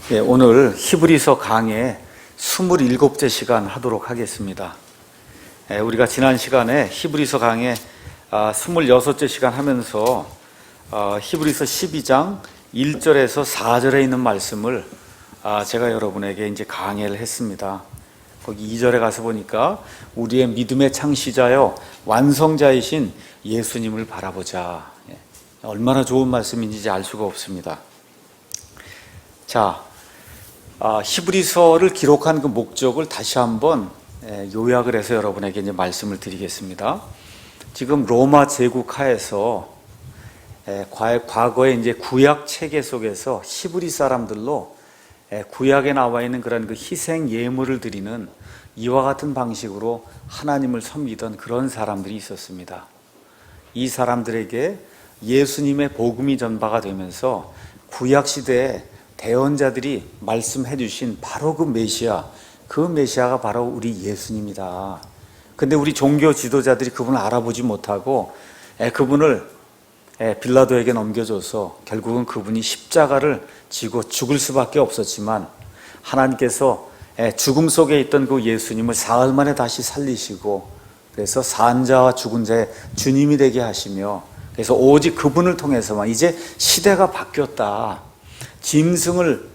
오늘 히브리서 강의 27째 시간 하도록 하겠습니다. 우리가 지난 시간에 히브리서 강의 26째 시간 하면서 히브리서 12장 1절에서 4절에 있는 말씀을 제가 여러분에게 이제 강의를 했습니다. 거기 2절에 가서 보니까 우리의 믿음의 창시자여 완성자이신 예수님을 바라보자. 얼마나 좋은 말씀인지 이제 알 수가 없습니다. 자, 히브리서를 기록한 그 목적을 다시 한번 요약을 해서 여러분에게 이제 말씀을 드리겠습니다. 지금 로마 제국 하에서 과거에 이제 구약 체계 속에서 히브리 사람들로 구약에 나와 있는 그런 그 희생 예물을 드리는 이와 같은 방식으로 하나님을 섬기던 그런 사람들이 있었습니다. 이 사람들에게 예수님의 복음이 전파가 되면서 구약 시대에 대언자들이 말씀해 주신 바로 그 메시아가 바로 우리 예수님이다. 근데 우리 종교 지도자들이 그분을 알아보지 못하고 그분을 빌라도에게 넘겨줘서 결국은 그분이 십자가를 지고 죽을 수밖에 없었지만 하나님께서 죽음 속에 있던 그 예수님을 사흘 만에 다시 살리시고 그래서 산자와 죽은 자의 주님이 되게 하시며 그래서 오직 그분을 통해서만 이제 시대가 바뀌었다. 짐승을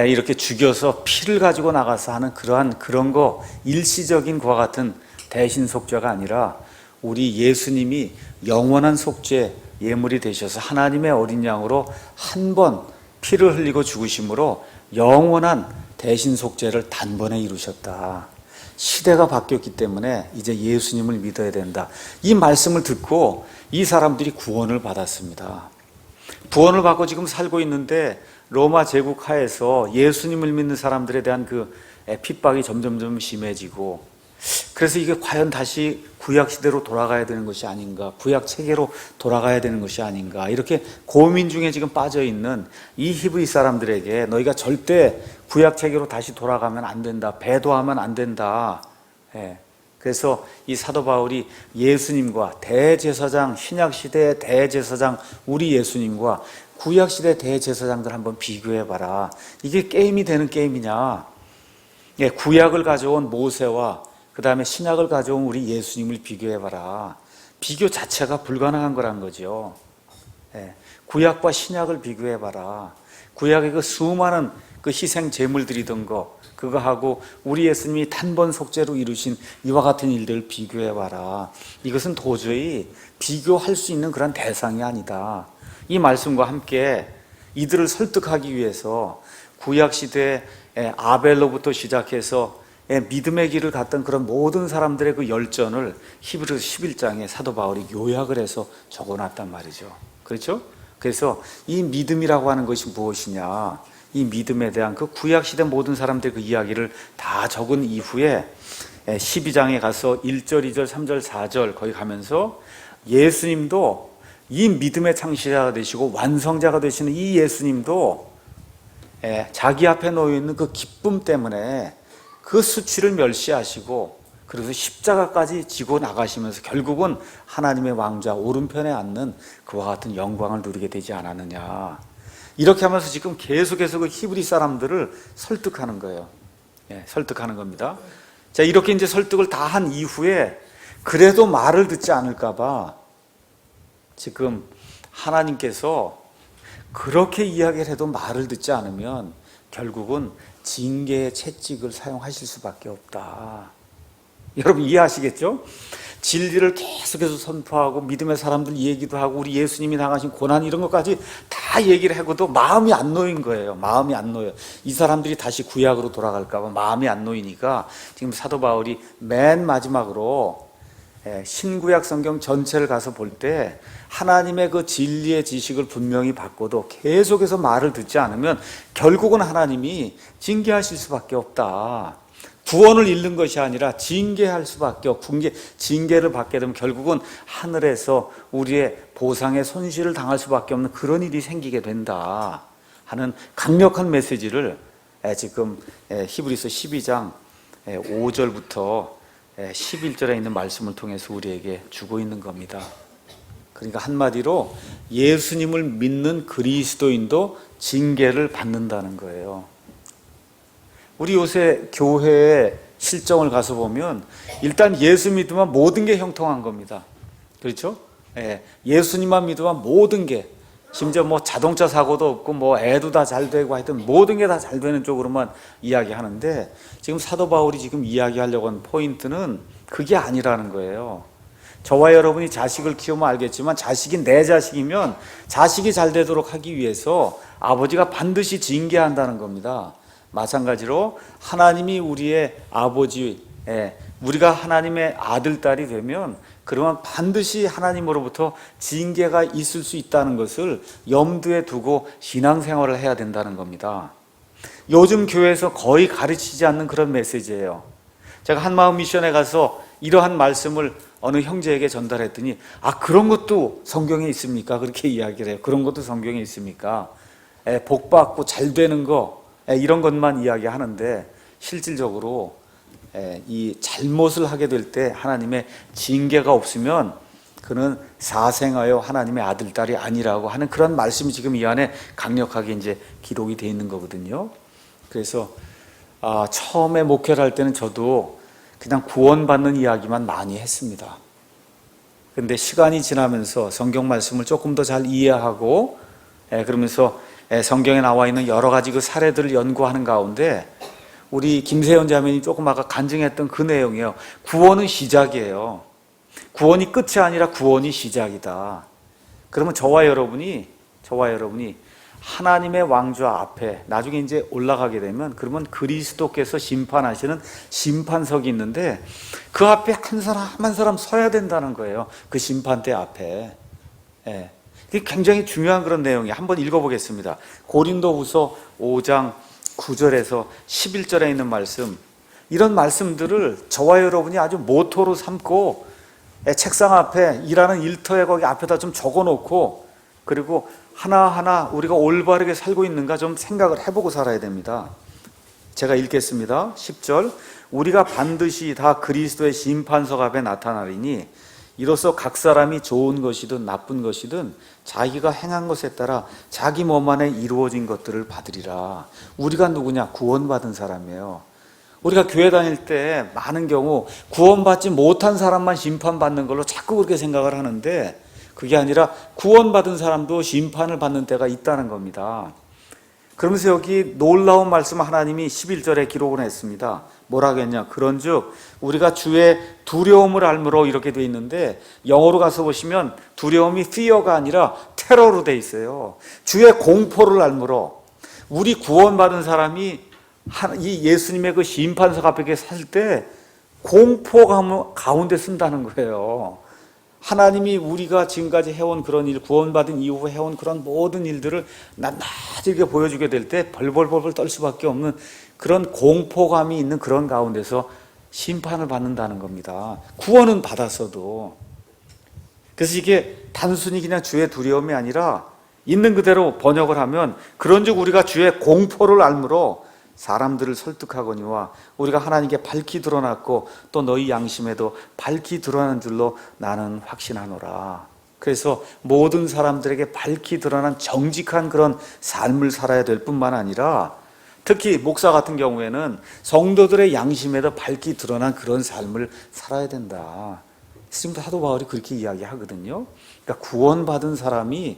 이렇게 죽여서 피를 가지고 나가서 하는 그런 거 일시적인 그와 같은 대신 속죄가 아니라 우리 예수님이 영원한 속죄 예물이 되셔서 하나님의 어린 양으로 한 번 피를 흘리고 죽으심으로 영원한 대신 속죄를 단번에 이루셨다. 시대가 바뀌었기 때문에 이제 예수님을 믿어야 된다. 이 말씀을 듣고 이 사람들이 구원을 받았습니다. 구원을 받고 지금 살고 있는데 로마 제국 하에서 예수님을 믿는 사람들에 대한 그 핍박이 점점 심해지고 그래서 이게 과연 다시 구약 시대로 돌아가야 되는 것이 아닌가, 구약 체계로 돌아가야 되는 것이 아닌가 이렇게 고민 중에 지금 빠져 있는 이 히브리 사람들에게 너희가 절대 구약 체계로 다시 돌아가면 안 된다, 배도하면 안 된다. 그래서 이 사도 바울이 예수님과 대제사장, 신약 시대의 대제사장 우리 예수님과 구약 시대 대제사장들 한번 비교해 봐라. 이게 게임이 되는 게임이냐? 구약을 가져온 모세와 그 다음에 신약을 가져온 우리 예수님을 비교해 봐라. 비교 자체가 불가능한 거란 거죠. 구약과 신약을 비교해 봐라. 구약의 그 수많은 그 희생 제물 드리던 거 그거 하고 우리 예수님이 단번 속죄로 이루신 이와 같은 일들을 비교해 봐라. 이것은 도저히 비교할 수 있는 그런 대상이 아니다. 이 말씀과 함께 이들을 설득하기 위해서 구약시대에 아벨로부터 시작해서 믿음의 길을 갔던 그런 모든 사람들의 그 열전을 히브리서 11장에 사도 바울이 요약을 해서 적어놨단 말이죠. 그렇죠? 그래서 이 믿음이라고 하는 것이 무엇이냐, 이 믿음에 대한 그 구약시대 모든 사람들의 그 이야기를 다 적은 이후에 12장에 가서 1절, 2절, 3절, 4절 거기 가면서 예수님도 이 믿음의 창시자가 되시고 완성자가 되시는 이 예수님도 자기 앞에 놓여있는 그 기쁨 때문에 그 수치를 멸시하시고 그래서 십자가까지 지고 나가시면서 결국은 하나님의 왕좌 오른편에 앉는 그와 같은 영광을 누리게 되지 않았느냐. 이렇게 하면서 지금 계속해서 그 히브리 사람들을 설득하는 거예요. 설득하는 겁니다. 자, 이렇게 이제 설득을 다 한 이후에 그래도 말을 듣지 않을까 봐 지금 하나님께서 그렇게 이야기를 해도 말을 듣지 않으면 결국은 징계의 채찍을 사용하실 수밖에 없다. 여러분 이해하시겠죠? 진리를 계속해서 선포하고 믿음의 사람들 얘기도 하고 우리 예수님이 당하신 고난 이런 것까지 다 얘기를 하고도 마음이 안 놓인 거예요. 마음이 안 놓여요. 이 사람들이 다시 구약으로 돌아갈까 봐 마음이 안 놓이니까 지금 사도 바울이 맨 마지막으로 신구약 성경 전체를 가서 볼 때 하나님의 그 진리의 지식을 분명히 받고도 계속해서 말을 듣지 않으면 결국은 하나님이 징계하실 수밖에 없다. 구원을 잃는 것이 아니라 징계할 수밖에 없고 징계를 받게 되면 결국은 하늘에서 우리의 보상의 손실을 당할 수밖에 없는 그런 일이 생기게 된다 하는 강력한 메시지를 지금 히브리서 12장 5절부터 11절에 있는 말씀을 통해서 우리에게 주고 있는 겁니다. 그러니까 한마디로 예수님을 믿는 그리스도인도 징계를 받는다는 거예요. 우리 요새 교회의 실정을 가서 보면 일단 예수 믿으면 모든 게 형통한 겁니다. 그렇죠? 예, 예수님만 믿으면 모든 게, 심지어 뭐 자동차 사고도 없고 뭐 애도 다 잘 되고 하여튼 모든 게 다 잘 되는 쪽으로만 이야기하는데, 지금 사도 바울이 지금 이야기하려고 하는 포인트는 그게 아니라는 거예요. 저와 여러분이 자식을 키우면 알겠지만 자식이 내 자식이면 자식이 잘 되도록 하기 위해서 아버지가 반드시 징계한다는 겁니다. 마찬가지로 하나님이 우리의 아버지, 우리가 하나님의 아들, 딸이 되면 그러면 반드시 하나님으로부터 징계가 있을 수 있다는 것을 염두에 두고 신앙생활을 해야 된다는 겁니다. 요즘 교회에서 거의 가르치지 않는 그런 메시지예요. 제가 한마음 미션에 가서 이러한 말씀을 어느 형제에게 전달했더니, 그런 것도 성경에 있습니까? 그렇게 이야기를 해요. 그런 것도 성경에 있습니까? 복 받고 잘 되는 거, 이런 것만 이야기하는데 실질적으로 이 잘못을 하게 될 때 하나님의 징계가 없으면 그는 사생하여 하나님의 아들, 딸이 아니라고 하는 그런 말씀이 지금 이 안에 강력하게 이제 기록이 되어 있는 거거든요. 그래서 처음에 목회를 할 때는 저도 그냥 구원받는 이야기만 많이 했습니다. 근데 시간이 지나면서 성경 말씀을 조금 더 잘 이해하고, 그러면서 성경에 나와 있는 여러 가지 그 사례들을 연구하는 가운데 우리 김세현 자매님이 조금 아까 간증했던 그 내용이에요. 구원은 시작이에요. 구원이 끝이 아니라 구원이 시작이다. 그러면 저와 여러분이 하나님의 왕좌 앞에 나중에 이제 올라가게 되면, 그러면 그리스도께서 심판하시는 심판석이 있는데 그 앞에 한 사람 한 사람 서야 된다는 거예요. 그 심판대 앞에. 이게 굉장히 중요한 그런 내용이에요. 한번 읽어보겠습니다. 고린도후서 5장 9절에서 11절에 있는 말씀, 이런 말씀들을 저와 여러분이 아주 모토로 삼고 책상 앞에 일하는 일터에 거기 앞에다 좀 적어놓고, 그리고 하나하나 우리가 올바르게 살고 있는가 좀 생각을 해보고 살아야 됩니다. 제가 읽겠습니다. 10절, 우리가 반드시 다 그리스도의 심판석 앞에 나타나리니 이로써 각 사람이 좋은 것이든 나쁜 것이든 자기가 행한 것에 따라 자기 몸 안에 이루어진 것들을 받으리라. 우리가 누구냐? 구원받은 사람이에요. 우리가 교회 다닐 때 많은 경우 구원받지 못한 사람만 심판받는 걸로 자꾸 그렇게 생각을 하는데, 그게 아니라 구원받은 사람도 심판을 받는 때가 있다는 겁니다. 그러면서 여기 놀라운 말씀 하나님이 11절에 기록을 했습니다. 뭐라고 했냐? 그런즉 우리가 주의 두려움을 알므로, 이렇게 돼 있는데 영어로 가서 보시면 두려움이 fear가 아니라 테러로 돼 있어요. 주의 공포를 알므로. 우리 구원받은 사람이 이 예수님의 그 심판석 앞에 살 때 공포 가운데 쓴다는 거예요. 하나님이 우리가 지금까지 해온 그런 일, 구원받은 이후에 해온 그런 모든 일들을 낱낱이 이렇게 보여주게 될 때 벌벌벌벌 떨 수밖에 없는 그런 공포감이 있는 그런 가운데서 심판을 받는다는 겁니다. 구원은 받았어도. 그래서 이게 단순히 그냥 주의 두려움이 아니라 있는 그대로 번역을 하면, 그런즉 우리가 주의 공포를 알므로 사람들을 설득하거니와 우리가 하나님께 밝히 드러났고 또 너희 양심에도 밝히 드러나는 줄로 나는 확신하노라. 그래서 모든 사람들에게 밝히 드러난 정직한 그런 삶을 살아야 될 뿐만 아니라, 특히 목사 같은 경우에는 성도들의 양심에도 밝히 드러난 그런 삶을 살아야 된다. 지금 사도 바울이 그렇게 이야기하거든요. 그러니까 구원받은 사람이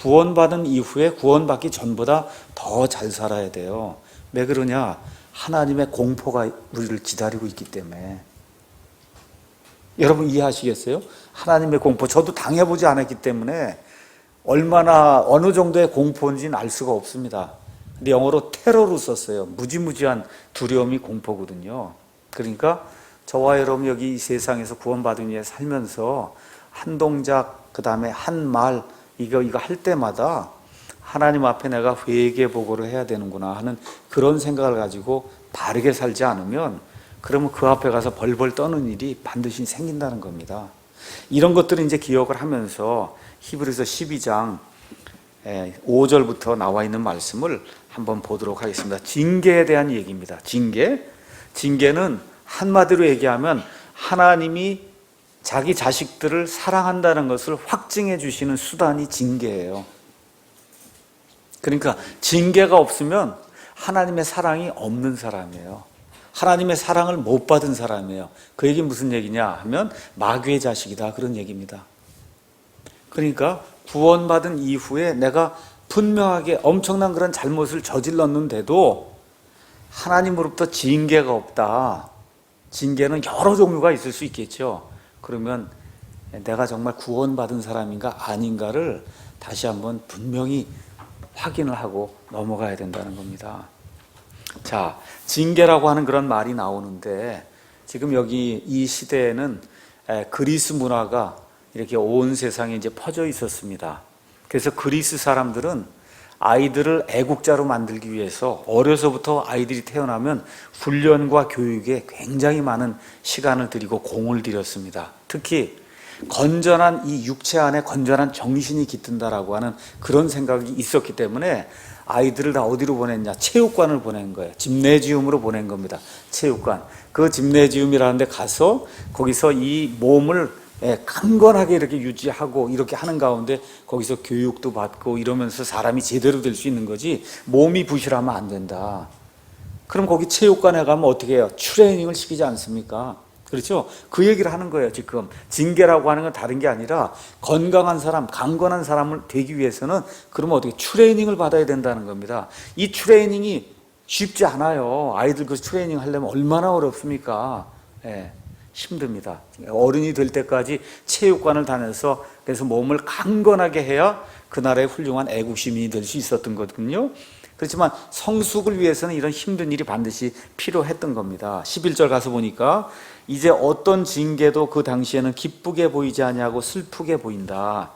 구원받은 이후에 구원받기 전보다 더 잘 살아야 돼요. 왜 그러냐? 하나님의 공포가 우리를 기다리고 있기 때문에. 여러분 이해하시겠어요? 하나님의 공포, 저도 당해보지 않았기 때문에 얼마나 어느 정도의 공포인지는 알 수가 없습니다. 근데 영어로 테러로 썼어요. 무지무지한 두려움이 공포거든요. 그러니까 저와 여러분 여기 이 세상에서 구원받은 이에 살면서 한 동작, 그 다음에 한 말, 이거 할 때마다 하나님 앞에 내가 회개 보고를 해야 되는구나 하는 그런 생각을 가지고 바르게 살지 않으면, 그러면 그 앞에 가서 벌벌 떠는 일이 반드시 생긴다는 겁니다. 이런 것들을 이제 기억을 하면서 히브리서 12장 5절부터 나와 있는 말씀을 한번 보도록 하겠습니다. 징계에 대한 얘기입니다. 징계는 한마디로 얘기하면 하나님이 자기 자식들을 사랑한다는 것을 확증해 주시는 수단이 징계예요. 그러니까 징계가 없으면 하나님의 사랑이 없는 사람이에요. 하나님의 사랑을 못 받은 사람이에요. 그 얘기 무슨 얘기냐 하면 마귀의 자식이다, 그런 얘기입니다. 그러니까 구원받은 이후에 내가 분명하게 엄청난 그런 잘못을 저질렀는데도 하나님으로부터 징계가 없다. 징계는 여러 종류가 있을 수 있겠죠. 그러면 내가 정말 구원받은 사람인가 아닌가를 다시 한번 분명히 확인을 하고 넘어가야 된다는 겁니다. 자, 징계라고 하는 그런 말이 나오는데 지금 여기 이 시대에는 그리스 문화가 이렇게 온 세상에 이제 퍼져 있었습니다. 그래서 그리스 사람들은 아이들을 애국자로 만들기 위해서 어려서부터 아이들이 태어나면 훈련과 교육에 굉장히 많은 시간을 들이고 공을 들였습니다. 특히 건전한 이 육체 안에 건전한 정신이 깃든다라고 하는 그런 생각이 있었기 때문에 아이들을 다 어디로 보냈냐? 체육관을 보낸 거예요. 짐네지움으로 보낸 겁니다. 체육관. 그 짐네지움이라는 데 가서 거기서 이 몸을 강건하게 이렇게 유지하고 이렇게 하는 가운데 거기서 교육도 받고 이러면서 사람이 제대로 될 수 있는 거지, 몸이 부실하면 안 된다. 그럼 거기 체육관에 가면 어떻게 해요? 트레이닝을 시키지 않습니까? 그렇죠? 그 얘기를 하는 거예요. 지금 징계라고 하는 건 다른 게 아니라 건강한 사람, 강건한 사람을 되기 위해서는 그러면 어떻게 트레이닝을 받아야 된다는 겁니다. 이 트레이닝이 쉽지 않아요. 아이들 그 트레이닝 하려면 얼마나 어렵습니까? 힘듭니다. 어른이 될 때까지 체육관을 다녀서 그래서 몸을 강건하게 해야 그 나라의 훌륭한 애국시민이 될 수 있었던 거거든요. 그렇지만 성숙을 위해서는 이런 힘든 일이 반드시 필요했던 겁니다. 11절 가서 보니까 이제 어떤 징계도 그 당시에는 기쁘게 보이지 아니하고 슬프게 보인다.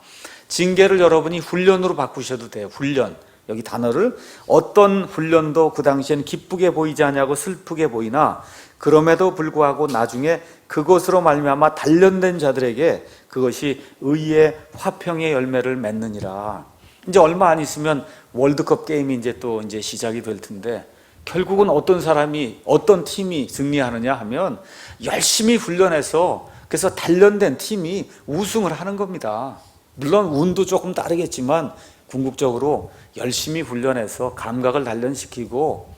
징계를 여러분이 훈련으로 바꾸셔도 돼요. 훈련. 여기 단어를 어떤 훈련도 그 당시에는 기쁘게 보이지 아니하고 슬프게 보이나 그럼에도 불구하고 나중에 그것으로 말미암아 단련된 자들에게 그것이 의의 화평의 열매를 맺느니라. 이제 얼마 안 있으면 월드컵 게임이 이제 시작이 될 텐데 결국은 어떤 사람이 어떤 팀이 승리하느냐 하면 열심히 훈련해서 그래서 단련된 팀이 우승을 하는 겁니다. 물론 운도 조금 따르겠지만 궁극적으로 열심히 훈련해서 감각을 단련시키고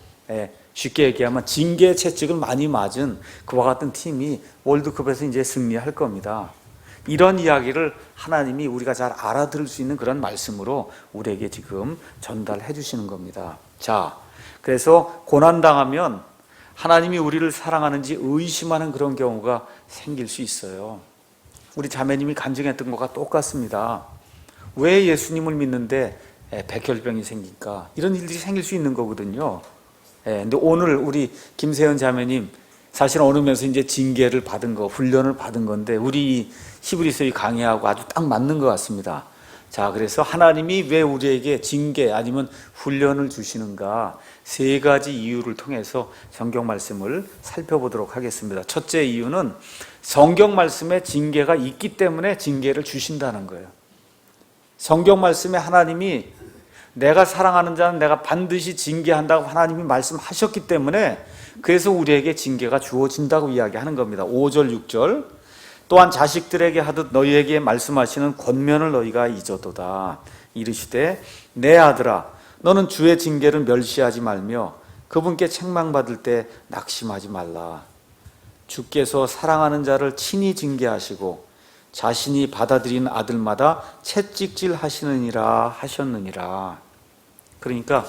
쉽게 얘기하면 징계 채찍을 많이 맞은 그와 같은 팀이 월드컵에서 이제 승리할 겁니다. 이런 이야기를 하나님이 우리가 잘 알아들을 수 있는 그런 말씀으로 우리에게 지금 전달해 주시는 겁니다. 자, 그래서 고난당하면 하나님이 우리를 사랑하는지 의심하는 그런 경우가 생길 수 있어요. 우리 자매님이 간증했던 것과 똑같습니다. 왜 예수님을 믿는데 백혈병이 생길까? 이런 일들이 생길 수 있는 거거든요. 근데 오늘 우리 김세현 자매님 사실 어느 면에서 이제 징계를 받은 거, 훈련을 받은 건데 우리 히브리서의 강의하고 아주 딱 맞는 것 같습니다. 자, 그래서 하나님이 왜 우리에게 징계 아니면 훈련을 주시는가 세 가지 이유를 통해서 성경 말씀을 살펴보도록 하겠습니다. 첫째 이유는 성경 말씀에 징계가 있기 때문에 징계를 주신다는 거예요. 성경 말씀에 하나님이 내가 사랑하는 자는 내가 반드시 징계한다고 하나님이 말씀하셨기 때문에 그래서 우리에게 징계가 주어진다고 이야기하는 겁니다. 5절 6절 또한 자식들에게 하듯 너희에게 말씀하시는 권면을 너희가 잊어도다. 이르시되 내 아들아 너는 주의 징계를 멸시하지 말며 그분께 책망받을 때 낙심하지 말라. 주께서 사랑하는 자를 친히 징계하시고 자신이 받아들인 아들마다 채찍질 하시느니라 하셨느니라. 그러니까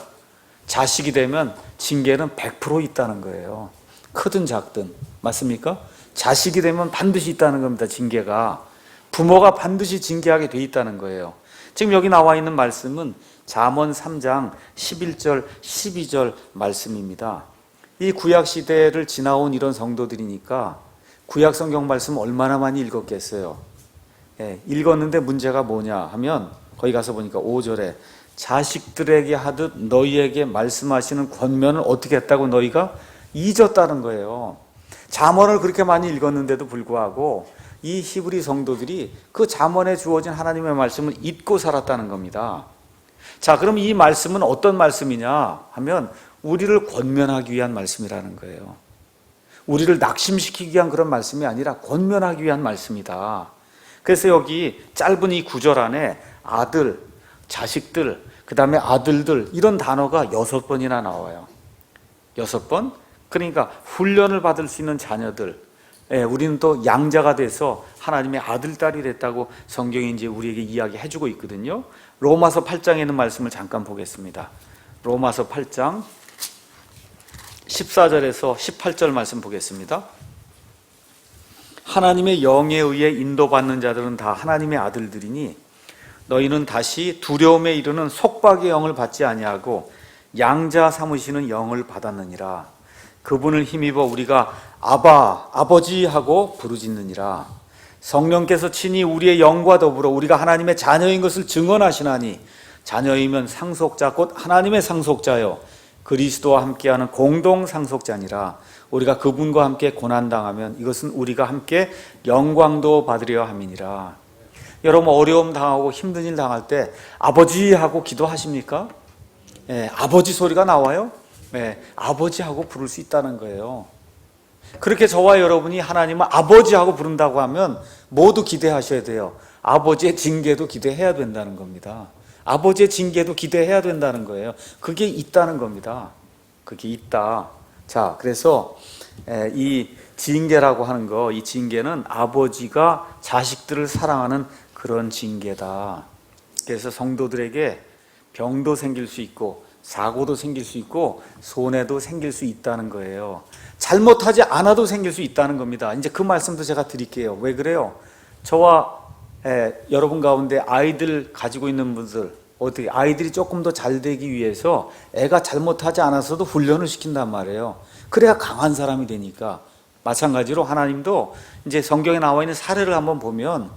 자식이 되면 징계는 100% 있다는 거예요. 크든 작든. 맞습니까? 자식이 되면 반드시 있다는 겁니다. 징계가. 부모가 반드시 징계하게 돼 있다는 거예요. 지금 여기 나와 있는 말씀은 잠언 3장 11절 12절 말씀입니다. 이 구약시대를 지나온 이런 성도들이니까 구약 성경 말씀 얼마나 많이 읽었겠어요. 읽었는데 문제가 뭐냐 하면 거기 가서 보니까 5절에 자식들에게 하듯 너희에게 말씀하시는 권면을 어떻게 했다고 너희가 잊었다는 거예요. 잠언을 그렇게 많이 읽었는데도 불구하고 이 히브리 성도들이 그 잠언에 주어진 하나님의 말씀을 잊고 살았다는 겁니다. 자, 그럼 이 말씀은 어떤 말씀이냐 하면 우리를 권면하기 위한 말씀이라는 거예요. 우리를 낙심시키기 위한 그런 말씀이 아니라 권면하기 위한 말씀이다. 그래서 여기 짧은 이 구절 안에 아들, 자식들, 그 다음에 아들들 이런 단어가 6번이나 나와요. 6번. 그러니까 훈련을 받을 수 있는 자녀들, 우리는 또 양자가 돼서 하나님의 아들, 딸이 됐다고 성경이 이제 우리에게 이야기해 주고 있거든요. 로마서 8장에 있는 말씀을 잠깐 보겠습니다. 로마서 8장 14절에서 18절 말씀 보겠습니다. 하나님의 영에 의해 인도받는 자들은 다 하나님의 아들들이니 너희는 다시 두려움에 이르는 속박의 영을 받지 아니하고 양자 삼으시는 영을 받았느니라. 그분을 힘입어 우리가 아바, 아버지 하고 부르짖느니라. 성령께서 친히 우리의 영과 더불어 우리가 하나님의 자녀인 것을 증언하시나니 자녀이면 상속자 곧 하나님의 상속자요 그리스도와 함께하는 공동 상속자니라. 우리가 그분과 함께 고난당하면 이것은 우리가 함께 영광도 받으려 함이니라. 여러분 어려움 당하고 힘든 일 당할 때 아버지 하고 기도하십니까? 아버지 소리가 나와요? 아버지 하고 부를 수 있다는 거예요. 그렇게 저와 여러분이 하나님을 아버지 하고 부른다고 하면 모두 기대하셔야 돼요. 아버지의 징계도 기대해야 된다는 겁니다. 아버지의 징계도 기대해야 된다는 거예요. 그게 있다는 겁니다. 그게 있다. 자, 그래서 이 징계라고 하는 거, 이 징계는 아버지가 자식들을 사랑하는 그런 징계다. 그래서 성도들에게 병도 생길 수 있고 사고도 생길 수 있고 손해도 생길 수 있다는 거예요. 잘못하지 않아도 생길 수 있다는 겁니다. 이제 그 말씀도 제가 드릴게요. 왜 그래요? 저와 여러분 가운데 아이들 가지고 있는 분들, 어떻게 아이들이 조금 더 잘 되기 위해서 애가 잘못하지 않아서도 훈련을 시킨단 말이에요. 그래야 강한 사람이 되니까. 마찬가지로 하나님도 이제 성경에 나와 있는 사례를 한번 보면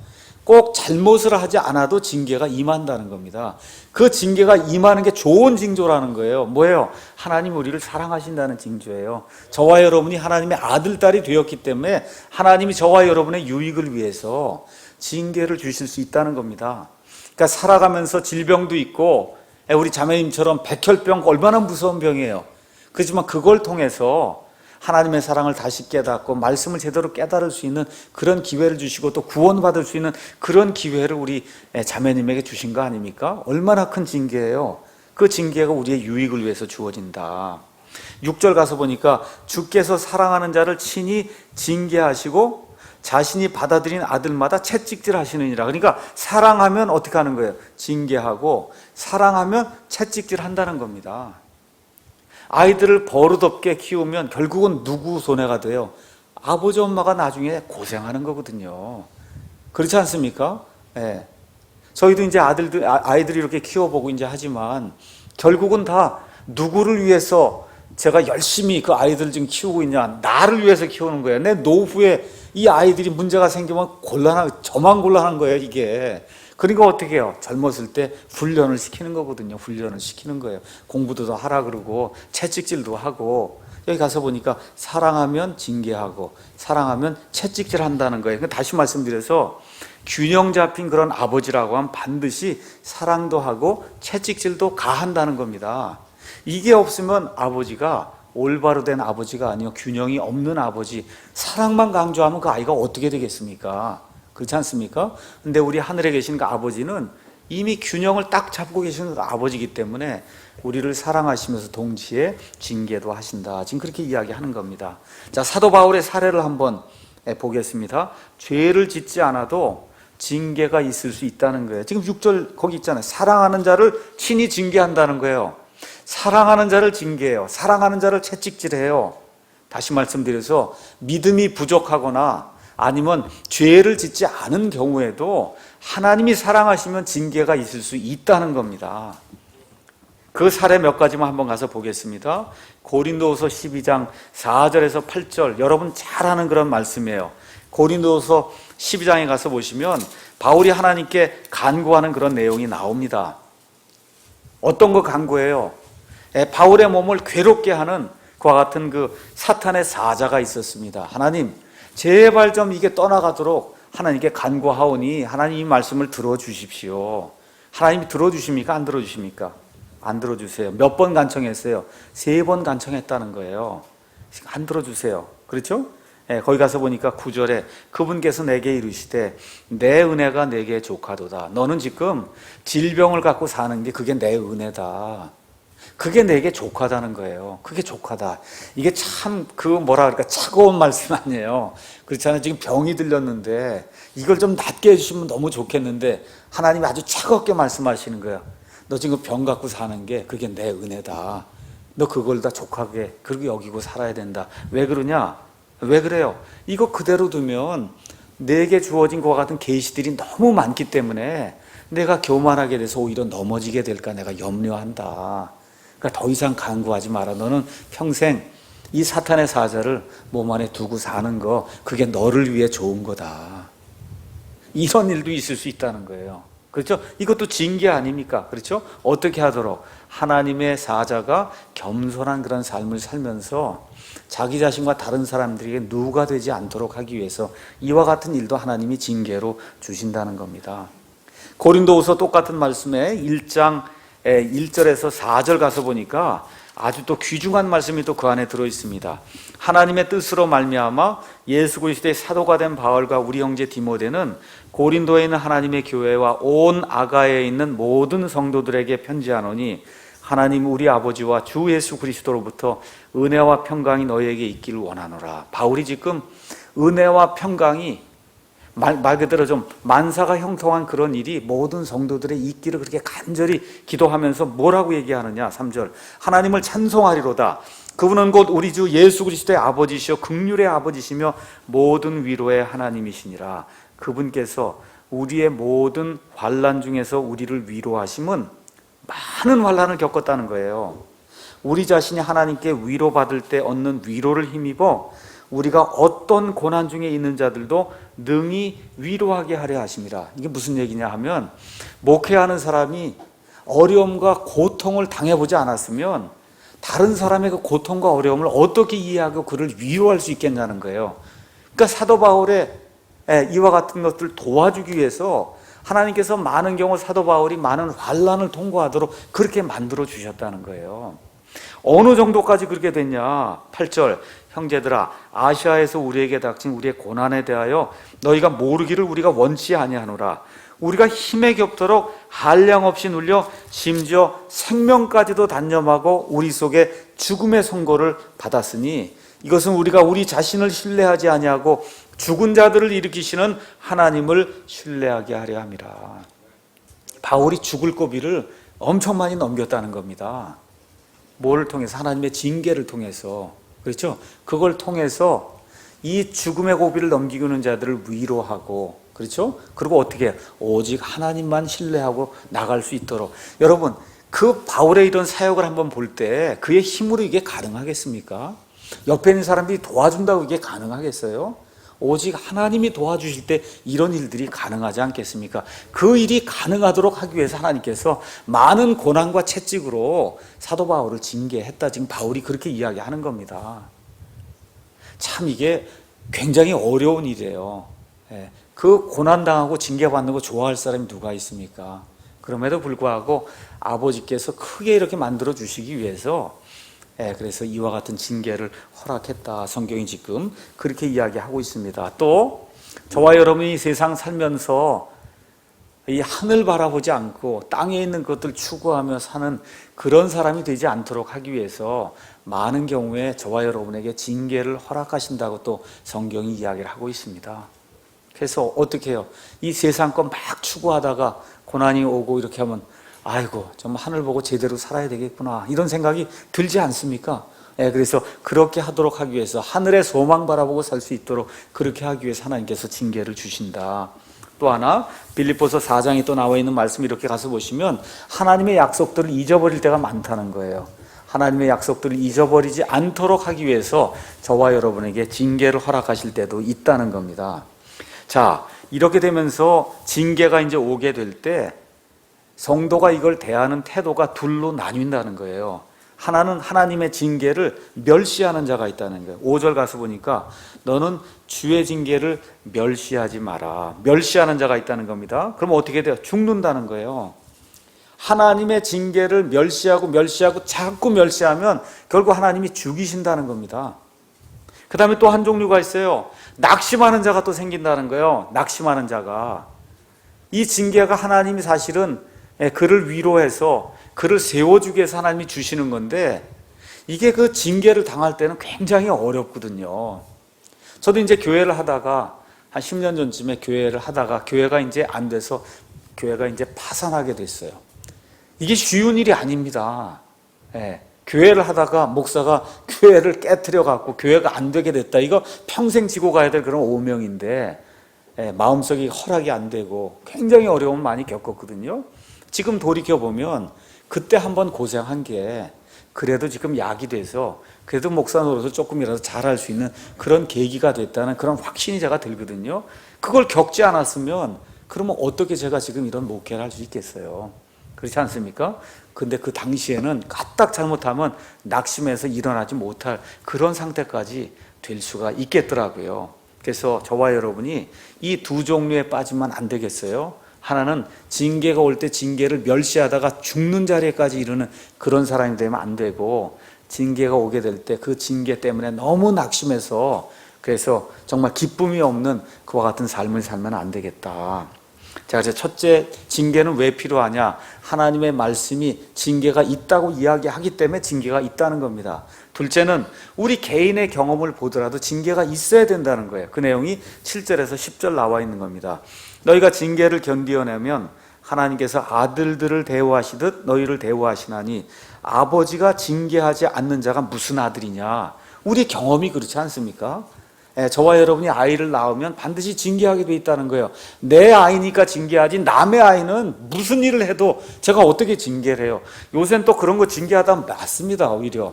꼭 잘못을 하지 않아도 징계가 임한다는 겁니다. 그 징계가 임하는 게 좋은 징조라는 거예요. 뭐예요? 하나님 우리를 사랑하신다는 징조예요. 저와 여러분이 하나님의 아들, 딸이 되었기 때문에 하나님이 저와 여러분의 유익을 위해서 징계를 주실 수 있다는 겁니다. 그러니까 살아가면서 질병도 있고 우리 자매님처럼 백혈병 얼마나 무서운 병이에요. 그렇지만 그걸 통해서 하나님의 사랑을 다시 깨닫고 말씀을 제대로 깨달을 수 있는 그런 기회를 주시고 또 구원받을 수 있는 그런 기회를 우리 자매님에게 주신 거 아닙니까? 얼마나 큰 징계예요. 그 징계가 우리의 유익을 위해서 주어진다. 6절 가서 보니까 주께서 사랑하는 자를 친히 징계하시고 자신이 받아들인 아들마다 채찍질 하시느니라. 그러니까 사랑하면 어떻게 하는 거예요? 징계하고 사랑하면 채찍질 한다는 겁니다. 아이들을 버릇없게 키우면 결국은 누구 손해가 돼요? 아버지 엄마가 나중에 고생하는 거거든요. 그렇지 않습니까? 저희도 이제 아이들이 이렇게 키워보고 이제 하지만 결국은 다 누구를 위해서 제가 열심히 그 아이들 지금 키우고 있냐? 나를 위해서 키우는 거예요. 내 노후에 이 아이들이 문제가 생기면 저만 곤란한 거예요, 이게. 그러니까 어떻게 해요? 젊었을 때 훈련을 시키는 거거든요. 훈련을 시키는 거예요. 공부도 더 하라 그러고 채찍질도 하고. 여기 가서 보니까 사랑하면 징계하고 사랑하면 채찍질 한다는 거예요. 그러니까 다시 말씀드려서 균형 잡힌 그런 아버지라고 하면 반드시 사랑도 하고 채찍질도 가한다는 겁니다. 이게 없으면 아버지가 올바로 된 아버지가 아니요 균형이 없는 아버지, 사랑만 강조하면 그 아이가 어떻게 되겠습니까? 그렇지 않습니까? 근데 우리 하늘에 계신 그 아버지는 이미 균형을 딱 잡고 계시는 그 아버지이기 때문에 우리를 사랑하시면서 동시에 징계도 하신다. 지금 그렇게 이야기하는 겁니다. 자, 사도 바울의 사례를 한번 보겠습니다. 죄를 짓지 않아도 징계가 있을 수 있다는 거예요. 지금 6절 거기 있잖아요. 사랑하는 자를 친히 징계한다는 거예요. 사랑하는 자를 징계해요. 사랑하는 자를 채찍질해요. 다시 말씀드려서 믿음이 부족하거나 아니면 죄를 짓지 않은 경우에도 하나님이 사랑하시면 징계가 있을 수 있다는 겁니다. 그 사례 몇 가지만 한번 가서 보겠습니다. 고린도후서 12장 4절에서 8절, 여러분 잘 아는 그런 말씀이에요. 고린도후서 12장에 가서 보시면 바울이 하나님께 간구하는 그런 내용이 나옵니다. 어떤 거 간구해요? 바울의 몸을 괴롭게 하는 그와 같은 그 사탄의 사자가 있었습니다. 하나님, 제발 좀 이게 떠나가도록 하나님께 간구하오니 하나님 이 말씀을 들어주십시오. 하나님이 들어주십니까? 안 들어주십니까? 안 들어주세요. 몇 번 간청했어요? 3번 간청했다는 거예요. 안 들어주세요. 그렇죠? 거기 가서 보니까 9절에 그분께서 내게 이르시되 내 은혜가 내게 족하도다. 너는 지금 질병을 갖고 사는 게 그게 내 은혜다. 그게 내게 족하다는 거예요. 그게 족하다. 이게 참 차가운 말씀 아니에요. 그렇잖아요. 지금 병이 들렸는데 이걸 좀 낫게 해주시면 너무 좋겠는데 하나님이 아주 차갑게 말씀하시는 거예요. 너 지금 병 갖고 사는 게 그게 내 은혜다. 너 그걸 다 족하게 그렇게 여기고 살아야 된다. 왜 그러냐? 왜 그래요? 이거 그대로 두면 내게 주어진 것과 같은 계시들이 너무 많기 때문에 내가 교만하게 돼서 오히려 넘어지게 될까 내가 염려한다. 그러니까 더 이상 간구하지 마라. 너는 평생 이 사탄의 사자를 몸 안에 두고 사는 거 그게 너를 위해 좋은 거다. 이런 일도 있을 수 있다는 거예요. 그렇죠? 이것도 징계 아닙니까? 그렇죠? 어떻게 하도록 하나님의 사자가 겸손한 그런 삶을 살면서 자기 자신과 다른 사람들에게 누가 되지 않도록 하기 위해서 이와 같은 일도 하나님이 징계로 주신다는 겁니다. 고린도후서 똑같은 말씀에 1장 1절에서 4절 가서 보니까 아주 또 귀중한 말씀이 또 그 안에 들어 있습니다. 하나님의 뜻으로 말미암아 예수 그리스도의 사도가 된 바울과 우리 형제 디모데는 고린도에 있는 하나님의 교회와 온 아가야에 있는 모든 성도들에게 편지하노니 하나님 우리 아버지와 주 예수 그리스도로부터 은혜와 평강이 너희에게 있기를 원하노라. 바울이 지금 은혜와 평강이 말 그대로 좀 만사가 형통한 그런 일이 모든 성도들의 있기를 그렇게 간절히 기도하면서 뭐라고 얘기하느냐. 3절 하나님을 찬송하리로다. 그분은 곧 우리 주 예수 그리스도의 아버지시요 긍휼의 아버지시며 모든 위로의 하나님이시니라. 그분께서 우리의 모든 환난 중에서 우리를 위로하심은 많은 환난을 겪었다는 거예요. 우리 자신이 하나님께 위로받을 때 얻는 위로를 힘입어 우리가 어떤 고난 중에 있는 자들도 능히 위로하게 하려 하심이라. 이게 무슨 얘기냐 하면 목회하는 사람이 어려움과 고통을 당해보지 않았으면 다른 사람의 그 고통과 어려움을 어떻게 이해하고 그를 위로할 수 있겠냐는 거예요. 그러니까 사도 바울의 이와 같은 것들을 도와주기 위해서 하나님께서 많은 경우 사도 바울이 많은 환난을 통과하도록 그렇게 만들어 주셨다는 거예요. 어느 정도까지 그렇게 됐냐? 8절 형제들아 아시아에서 우리에게 닥친 우리의 고난에 대하여 너희가 모르기를 우리가 원치 아니하노라. 우리가 힘에 겹도록 한량없이 눌려 심지어 생명까지도 단념하고 우리 속에 죽음의 선고를 받았으니 이것은 우리가 우리 자신을 신뢰하지 아니하고 죽은 자들을 일으키시는 하나님을 신뢰하게 하려 함이라. 바울이 죽을 고비를 엄청 많이 넘겼다는 겁니다. 뭐를 통해서? 하나님의 징계를 통해서. 그렇죠? 그걸 통해서 이 죽음의 고비를 넘기고 있는 자들을 위로하고, 그렇죠? 그리고 어떻게? 오직 하나님만 신뢰하고 나갈 수 있도록. 여러분, 그 바울의 이런 사역을 한번 볼 때 그의 힘으로 이게 가능하겠습니까? 옆에 있는 사람들이 도와준다고 이게 가능하겠어요? 오직 하나님이 도와주실 때 이런 일들이 가능하지 않겠습니까? 그 일이 가능하도록 하기 위해서 하나님께서 많은 고난과 채찍으로 사도 바울을 징계했다. 지금 바울이 그렇게 이야기하는 겁니다. 참 이게 굉장히 어려운 일이에요. 그 고난당하고 징계받는 거 좋아할 사람이 누가 있습니까? 그럼에도 불구하고 아버지께서 크게 이렇게 만들어 주시기 위해서 그래서 이와 같은 징계를 허락했다. 성경이 지금 그렇게 이야기하고 있습니다. 또 저와 여러분이 세상 살면서 이 하늘 바라보지 않고 땅에 있는 것들 추구하며 사는 그런 사람이 되지 않도록 하기 위해서 많은 경우에 저와 여러분에게 징계를 허락하신다고 또 성경이 이야기를 하고 있습니다. 그래서 어떻게 해요? 이 세상 것 막 추구하다가 고난이 오고 이렇게 하면 아이고 좀 하늘 보고 제대로 살아야 되겠구나 이런 생각이 들지 않습니까? 그래서 그렇게 하도록 하기 위해서 하늘의 소망 바라보고 살 수 있도록 그렇게 하기 위해서 하나님께서 징계를 주신다. 또 하나 빌립보서 4장에 또 나와 있는 말씀 이렇게 가서 보시면 하나님의 약속들을 잊어버릴 때가 많다는 거예요. 하나님의 약속들을 잊어버리지 않도록 하기 위해서 저와 여러분에게 징계를 허락하실 때도 있다는 겁니다. 자, 이렇게 되면서 징계가 이제 오게 될 때 성도가 이걸 대하는 태도가 둘로 나뉜다는 거예요. 하나는 하나님의 징계를 멸시하는 자가 있다는 거예요. 5절 가서 보니까 너는 주의 징계를 멸시하지 마라. 멸시하는 자가 있다는 겁니다. 그럼 어떻게 돼요? 죽는다는 거예요. 하나님의 징계를 멸시하고 자꾸 멸시하면 결국 하나님이 죽이신다는 겁니다. 그 다음에 또 한 종류가 있어요. 낙심하는 자가 또 생긴다는 거예요. 낙심하는 자가. 이 징계가 하나님이 사실은 그를 위로해서 그를 세워주기 위해서 하나님이 주시는 건데, 이게 그 징계를 당할 때는 굉장히 어렵거든요. 저도 이제 교회를 하다가 한 10년 전쯤에 교회를 하다가 교회가 이제 안 돼서 교회가 이제 파산하게 됐어요. 이게 쉬운 일이 아닙니다. 예. 교회를 하다가 목사가 교회를 깨트려 갖고 교회가 안 되게 됐다. 이거 평생 지고 가야 될 그런 오명인데, 예, 마음속이 허락이 안 되고 굉장히 어려움 많이 겪었거든요. 지금 돌이켜 보면 그때 한번 고생한 게 그래도 지금 약이 돼서 그래도 목사 노릇을 조금이라도 잘할 수 있는 그런 계기가 됐다는 그런 확신이 제가 들거든요. 그걸 겪지 않았으면 그러면 어떻게 제가 지금 이런 목회를 할 수 있겠어요? 그렇지 않습니까? 근데 그 당시에는 까딱 잘못하면 낙심해서 일어나지 못할 그런 상태까지 될 수가 있겠더라고요. 그래서 저와 여러분이 이 두 종류에 빠지면 안 되겠어요. 하나는 징계가 올 때 징계를 멸시하다가 죽는 자리에까지 이르는 그런 사람이 되면 안 되고, 징계가 오게 될 때 그 징계 때문에 너무 낙심해서 그래서 정말 기쁨이 없는 그와 같은 삶을 살면 안 되겠다. 자, 그래서 첫째, 징계는 왜 필요하냐? 하나님의 말씀이 징계가 있다고 이야기하기 때문에 징계가 있다는 겁니다. 둘째는 우리 개인의 경험을 보더라도 징계가 있어야 된다는 거예요. 그 내용이 7절에서 10절 나와 있는 겁니다. 너희가 징계를 견디어내면 하나님께서 아들들을 대우하시듯 너희를 대우하시나니 아버지가 징계하지 않는 자가 무슨 아들이냐? 우리 경험이 그렇지 않습니까? 저와 여러분이 아이를 낳으면 반드시 징계하게 돼 있다는 거예요. 내 아이니까 징계하지 남의 아이는 무슨 일을 해도 제가 어떻게 징계를 해요? 요새는 또 그런 거 징계하다 맞습니다. 오히려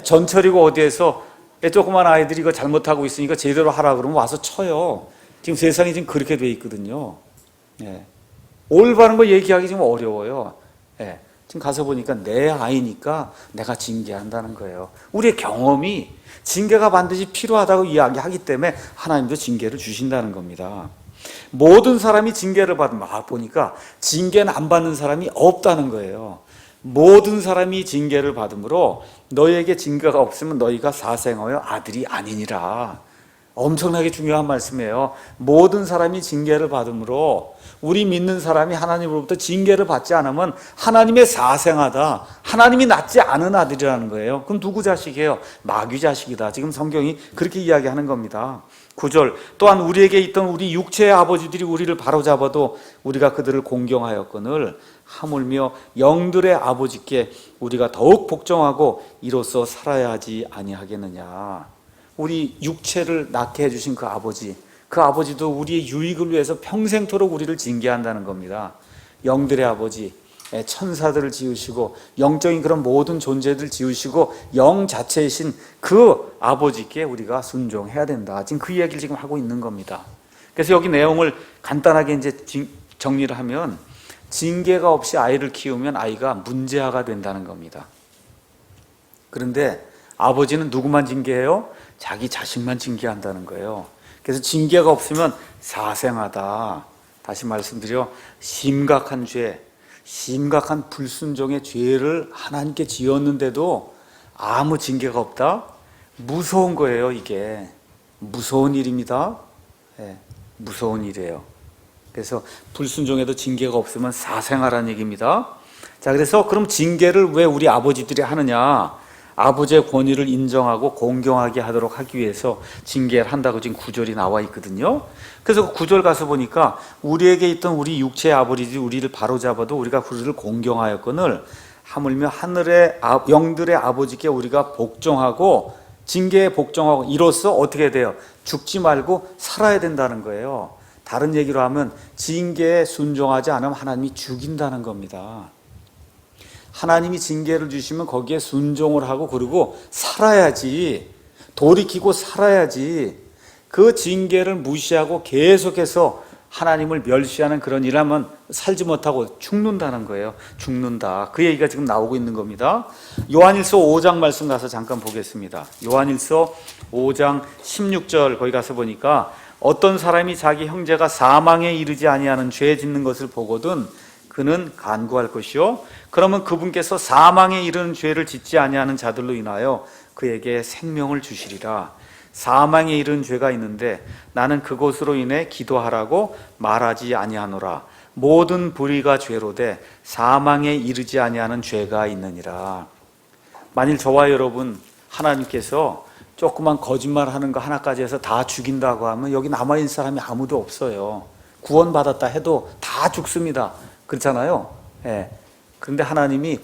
전철이고 어디에서 조그만 아이들이 이거 잘못하고 있으니까 제대로 하라 그러면 와서 쳐요. 지금 세상이 지금 그렇게 돼 있거든요. 올바른 거 얘기하기 좀 어려워요. 지금 가서 보니까 내 아이니까 내가 징계한다는 거예요. 우리의 경험이 징계가 반드시 필요하다고 이야기하기 때문에 하나님도 징계를 주신다는 겁니다. 모든 사람이 징계를 받으면 보니까 징계는 안 받는 사람이 없다는 거예요. 모든 사람이 징계를 받으므로 너희에게 징계가 없으면 너희가 사생하여 아들이 아니니라. 엄청나게 중요한 말씀이에요. 모든 사람이 징계를 받으므로 우리 믿는 사람이 하나님으로부터 징계를 받지 않으면 하나님의 사생하다, 하나님이 낳지 않은 아들이라는 거예요. 그럼 누구 자식이에요? 마귀 자식이다. 지금 성경이 그렇게 이야기하는 겁니다. 9절, 또한 우리에게 있던 우리 육체의 아버지들이 우리를 바로잡아도 우리가 그들을 공경하였거늘 하물며 영들의 아버지께 우리가 더욱 복종하고 이로써 살아야 하지 아니하겠느냐. 우리 육체를 낳게 해주신 그 아버지도 우리의 유익을 위해서 평생토록 우리를 징계한다는 겁니다. 영들의 아버지, 천사들을 지으시고 영적인 그런 모든 존재들 지으시고 영 자체이신 그 아버지께 우리가 순종해야 된다. 지금 그 이야기를 지금 하고 있는 겁니다. 그래서 여기 내용을 간단하게 이제 정리를 하면 징계가 없이 아이를 키우면 아이가 문제아가 된다는 겁니다. 그런데 아버지는 누구만 징계해요? 자기 자식만 징계한다는 거예요. 그래서 징계가 없으면 사생하다. 다시 말씀드려, 심각한 죄, 심각한 불순종의 죄를 하나님께 지었는데도 아무 징계가 없다? 무서운 거예요. 이게 무서운 일입니다. 무서운 일이에요. 그래서 불순종에도 징계가 없으면 사생하라는 얘기입니다. 자, 그래서 그럼 징계를 왜 우리 아버지들이 하느냐? 아버지의 권위를 인정하고 공경하게 하도록 하기 위해서 징계를 한다고 지금 9절이 나와 있거든요. 그래서 9절 가서 보니까 우리에게 있던 우리 육체의 아버지들이 우리를 바로잡아도 우리가 그들을 공경하였거늘 하물며 하늘의 영들의 아버지께 우리가 복종하고 징계에 복종하고 이로써 어떻게 돼요? 죽지 말고 살아야 된다는 거예요. 다른 얘기로 하면 징계에 순종하지 않으면 하나님이 죽인다는 겁니다. 하나님이 징계를 주시면 거기에 순종을 하고 그리고 살아야지, 돌이키고 살아야지. 그 징계를 무시하고 계속해서 하나님을 멸시하는 그런 일 하면 살지 못하고 죽는다는 거예요. 죽는다. 그 얘기가 지금 나오고 있는 겁니다. 요한일서 5장 말씀 가서 잠깐 보겠습니다. 요한일서 5장 16절 거기 가서 보니까 어떤 사람이 자기 형제가 사망에 이르지 아니하는 죄 짓는 것을 보거든 그는 간구할 것이요 그러면 그분께서 사망에 이르는 죄를 짓지 아니하는 자들로 인하여 그에게 생명을 주시리라. 사망에 이르는 죄가 있는데 나는 그것으로 인해 기도하라고 말하지 아니하노라. 모든 불의가 죄로 돼 사망에 이르지 아니하는 죄가 있느니라. 만일 저와 여러분 하나님께서 조그만 거짓말하는 거 하나까지 해서 다 죽인다고 하면 여기 남아있는 사람이 아무도 없어요. 구원받았다 해도 다 죽습니다. 그렇잖아요. 예. 그런데 하나님이